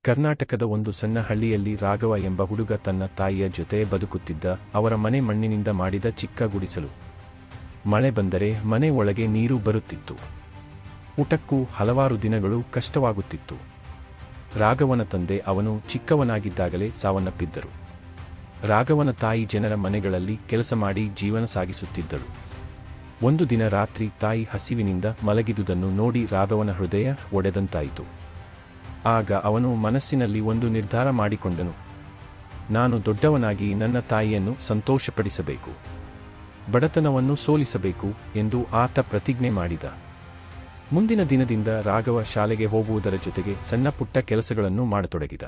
ಕರ್ನಾಟಕದ ಒಂದು ಸಣ್ಣ ಹಳ್ಳಿಯಲ್ಲಿ ರಾಘವ ಎಂಬ ಹುಡುಗ ತನ್ನ ತಾಯಿಯ ಜೊತೆ ಬದುಕುತ್ತಿದ್ದ. ಅವರ ಮನೆ ಮಣ್ಣಿನಿಂದ ಮಾಡಿದ ಚಿಕ್ಕ ಗುಡಿಸಲು. ಮಳೆ ಬಂದರೆ ಮನೆ ಒಳಗೆ ನೀರು ಬರುತ್ತಿತ್ತು. ಊಟಕ್ಕೂ ಹಲವಾರು ದಿನಗಳು ಕಷ್ಟವಾಗುತ್ತಿತ್ತು. ರಾಘವನ ತಂದೆ ಅವನು ಚಿಕ್ಕವನಾಗಿದ್ದಾಗಲೇ ಸಾವನ್ನಪ್ಪಿದ್ದರು. ರಾಘವನ ತಾಯಿ ಜನರ ಮನೆಗಳಲ್ಲಿ ಕೆಲಸ ಮಾಡಿ ಜೀವನ ಸಾಗಿಸುತ್ತಿದ್ದಳು. ಒಂದು ದಿನ ರಾತ್ರಿ ತಾಯಿ ಹಸಿವಿನಿಂದ ಮಲಗಿದುದನ್ನು ನೋಡಿ ರಾಘವನ ಹೃದಯ ಒಡೆದಂತಾಯಿತು. ಆಗ ಅವನು ಮನಸ್ಸಿನಲ್ಲಿ ಒಂದು ನಿರ್ಧಾರ ಮಾಡಿಕೊಂಡನು. ನಾನು ದೊಡ್ಡವನಾಗಿ ನನ್ನ ತಾಯಿಯನ್ನು ಸಂತೋಷಪಡಿಸಬೇಕು, ಬಡತನವನ್ನು ಸೋಲಿಸಬೇಕು ಎಂದು ಆತ ಪ್ರತಿಜ್ಞೆ ಮಾಡಿದ. ಮುಂದಿನ ದಿನದಿಂದ ರಾಘವ ಶಾಲೆಗೆ ಹೋಗುವುದರ ಜೊತೆಗೆ ಸಣ್ಣ ಪುಟ್ಟ ಕೆಲಸಗಳನ್ನು ಮಾಡತೊಡಗಿದ.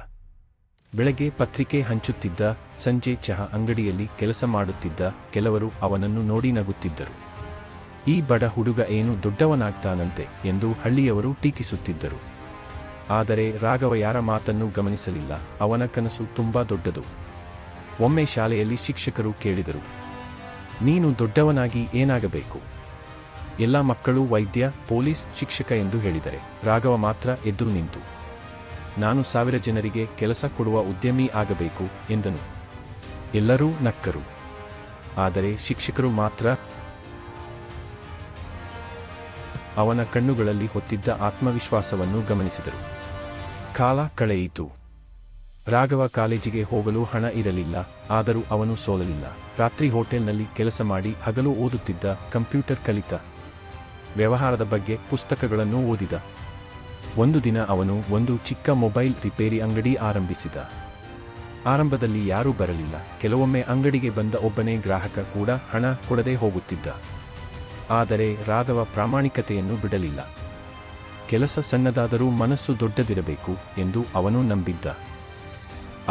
ಬೆಳಗ್ಗೆ ಪತ್ರಿಕೆ ಹಂಚುತ್ತಿದ್ದ, ಸಂಜೆ ಚಹಾ ಅಂಗಡಿಯಲ್ಲಿ ಕೆಲಸ ಮಾಡುತ್ತಿದ್ದ. ಕೆಲವರು ಅವನನ್ನು ನೋಡಿ ನಗುತ್ತಿದ್ದರು. ಈ ಬಡ ಹುಡುಗ ಏನು ದೊಡ್ಡವನಾಗ್ತಾನಂತೆ ಎಂದು ಹಳ್ಳಿಯವರು ಟೀಕಿಸುತ್ತಿದ್ದರು. ಆದರೆ ರಾಘವ ಯಾರ ಮಾತನ್ನೂ ಗಮನಿಸಲಿಲ್ಲ. ಅವನ ಕನಸು ತುಂಬಾ ದೊಡ್ಡದು. ಒಮ್ಮೆ ಶಾಲೆಯಲ್ಲಿ ಶಿಕ್ಷಕರು ಕೇಳಿದರು, ನೀನು ದೊಡ್ಡವನಾಗಿ ಏನಾಗಬೇಕು? ಎಲ್ಲ ಮಕ್ಕಳು ವೈದ್ಯ, ಪೊಲೀಸ್, ಶಿಕ್ಷಕ ಎಂದು ಹೇಳಿದರೆ ರಾಘವ ಮಾತ್ರ ಎದ್ದು ನಿಂತು, ನಾನು 1000 ಜನರಿಗೆ ಕೆಲಸ ಕೊಡುವ ಉದ್ಯಮಿ ಆಗಬೇಕು ಎಂದನು. ಎಲ್ಲರೂ ನಕ್ಕರು. ಆದರೆ ಶಿಕ್ಷಕರು ಮಾತ್ರ ಅವನ ಕಣ್ಣುಗಳಲ್ಲಿ ಹೊತ್ತಿದ್ದ ಆತ್ಮವಿಶ್ವಾಸವನ್ನು ಗಮನಿಸಿದರು. ಕಾಲ ಕಳೆಯಿತು. ರಾಘವ ಕಾಲೇಜಿಗೆ ಹೋಗಲು ಹಣ ಇರಲಿಲ್ಲ. ಆದರೂ ಅವನು ಸೋಲಲಿಲ್ಲ. ರಾತ್ರಿ ಹೋಟೆಲ್ನಲ್ಲಿ ಕೆಲಸ ಮಾಡಿ ಹಗಲು ಓದುತ್ತಿದ್ದ. ಕಂಪ್ಯೂಟರ್ ಕಲಿತ, ವ್ಯವಹಾರದ ಬಗ್ಗೆ ಪುಸ್ತಕಗಳನ್ನು ಓದಿದ. ಒಂದು ದಿನ ಅವನು ಒಂದು ಚಿಕ್ಕ ಮೊಬೈಲ್ ರಿಪೇರಿ ಅಂಗಡಿ ಆರಂಭಿಸಿದ. ಆರಂಭದಲ್ಲಿ ಯಾರೂ ಬರಲಿಲ್ಲ. ಕೆಲವೊಮ್ಮೆ ಅಂಗಡಿಗೆ ಬಂದ ಒಬ್ಬನೇ ಗ್ರಾಹಕ ಕೂಡ ಹಣ ಕೊಡದೆ ಹೋಗುತ್ತಿದ್ದ. ಆದರೆ ರಾಘವ ಪ್ರಾಮಾಣಿಕತೆಯನ್ನು ಬಿಡಲಿಲ್ಲ. ಕೆಲಸ ಸಣ್ಣದಾದರೂ ಮನಸ್ಸು ದೊಡ್ಡದಿರಬೇಕು ಎಂದು ಅವನು ನಂಬಿದ್ದ.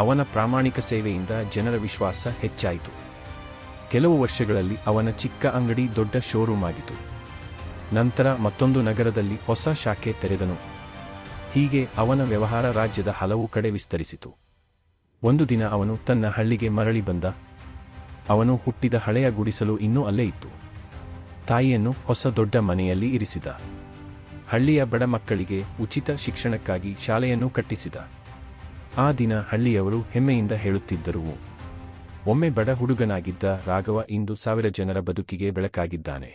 ಅವನ ಪ್ರಾಮಾಣಿಕ ಸೇವೆಯಿಂದ ಜನರ ವಿಶ್ವಾಸ ಹೆಚ್ಚಾಯಿತು. ಕೆಲವು ವರ್ಷಗಳಲ್ಲಿ ಅವನ ಚಿಕ್ಕ ಅಂಗಡಿ ದೊಡ್ಡ ಶೋರೂಮ್ ಆಗಿತು. ನಂತರ ಮತ್ತೊಂದು ನಗರದಲ್ಲಿ ಹೊಸ ಶಾಖೆ ತೆರೆದನು. ಹೀಗೆ ಅವನ ವ್ಯವಹಾರ ರಾಜ್ಯದ ಹಲವು ಕಡೆ ವಿಸ್ತರಿಸಿತು. ಒಂದು ದಿನ ಅವನು ತನ್ನ ಹಳ್ಳಿಗೆ ಮರಳಿ ಬಂದ. ಅವನು ಹುಟ್ಟಿದ ಹಳೆಯ ಗುಡಿಸಲು ಇನ್ನೂ ಅಲ್ಲೇ ಇತ್ತು. ತಾಯಿಯನ್ನು ಹೊಸ ದೊಡ್ಡ ಮನೆಯಲ್ಲಿ ಇರಿಸಿದ. ಹಳ್ಳಿಯ ಬಡ ಮಕ್ಕಳಿಗೆ ಉಚಿತ ಶಿಕ್ಷಣಕ್ಕಾಗಿ ಶಾಲೆಯನ್ನು ಕಟ್ಟಿಸಿದ. ಆ ದಿನ ಹಳ್ಳಿಯವರು ಹೆಮ್ಮೆಯಿಂದ ಹೇಳುತ್ತಿದ್ದರು, ಒಮ್ಮೆ ಬಡ ಹುಡುಗನಾಗಿದ್ದ ರಾಘವ ಇಂದು 1000 ಜನರ ಬದುಕಿಗೆ ಬೆಳಕಾಗಿದ್ದಾನೆ.